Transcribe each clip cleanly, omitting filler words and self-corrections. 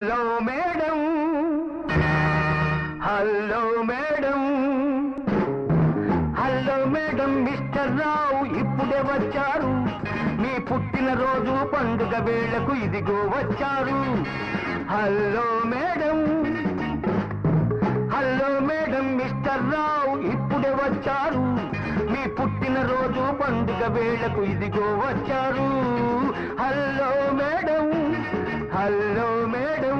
Hello madam, hello madam, hello madam, mister Rao ఇప్పుడే వచ్చారు. మీ పుట్టినరోజు పండుగ వేళకు ఇదిగో వచ్చారు. Hello madam, hello madam, mister Rao ఇప్పుడే వచ్చారు. మీ పుట్టినరోజు పండుగ వేళకు ఇదిగో వచ్చారు. Hello madam, hello madam.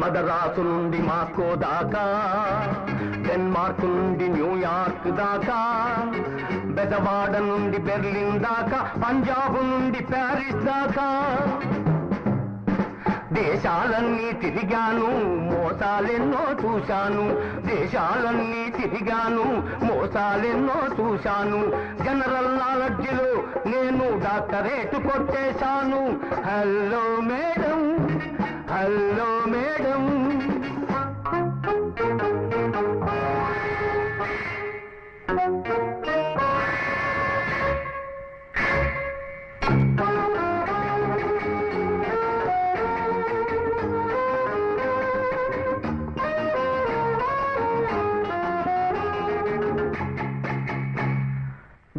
Madras నుండి మాస్కో దాకా, డెన్మార్క్ నుండి న్యూయార్క్ దాకా, బెజవాడ నుండి బెర్లిన్ దాకా, పంజాబ్ నుండి ప్యారిస్ దాకా దేశాలన్నీ తిరిగాను, మోసాలెన్నో చూశాను. దేశాలన్నీ తిరిగాను, మోసాలెన్నో చూశాను. జనరల్ నాలెడ్జ్లో నేను డాక్టరేట్ కొట్టేశాను. Hello madam, hello madam.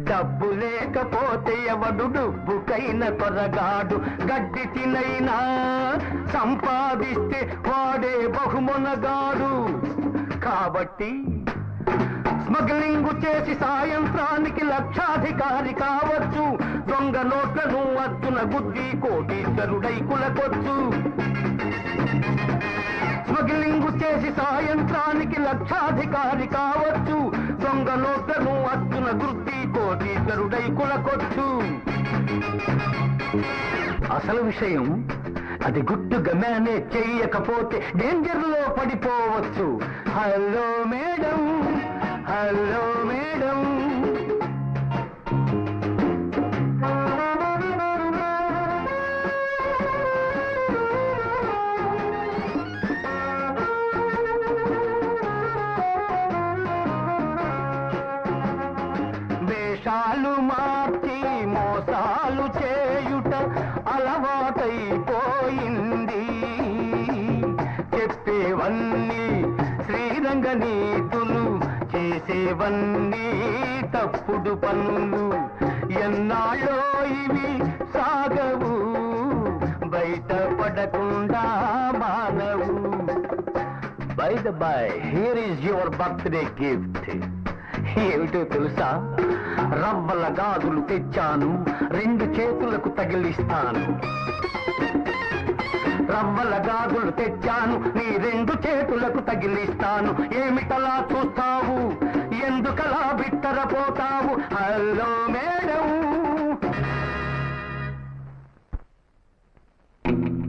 డబ్బు లేకపోతే ఎవడు డుబ్బుకైన త్వరగాడు. గడ్డి తినైనా సంపాదిస్తే వాడే బహుమొనగాడు. కాబట్టి స్మగ్లింగు చేసి సాయంత్రానికి లక్షాధికారి కావచ్చు. దొంగ నోట్లను అద్దున గుద్ది కోటీశ్వరుడై కులకొచ్చు. స్మగ్లింగు చేసి సాయంత్రానికి లక్షాధికారి కావచ్చు. దొంగ నోట్లను అద్దున గుద్ది కోటీశ్వరుడై కులకొచ్చు. అసలు విషయం అది గుట్టుగా మేనేజ్ చెయ్యకపోతే డేంజర్ లో పడిపోవచ్చు. Hello madam, hello madam. వేషాలు మార్చి మోసాలు చేయుట అలవాటైపోయింది. చెప్పేవన్నీ శ్రీరంగ నీతులు, చేసేవన్నీ తప్పుడు పనులు. ఎన్నాళ్ళో ఇవి సాగవు, బయటపడకుండా మానవు. By the by, here is your birthday gift. ఏమిటో తెలుసా? రవ్వల గాజులు తెచ్చాను, 2 చేతులకు తగిలిస్తాను. రవ్వల గాజులు తెచ్చాను, నీ 2 చేతులకు తగిలిస్తాను. ఏమిటలా చూస్తావు, ఎందుకలా బిత్తరపోతావు? హలో మే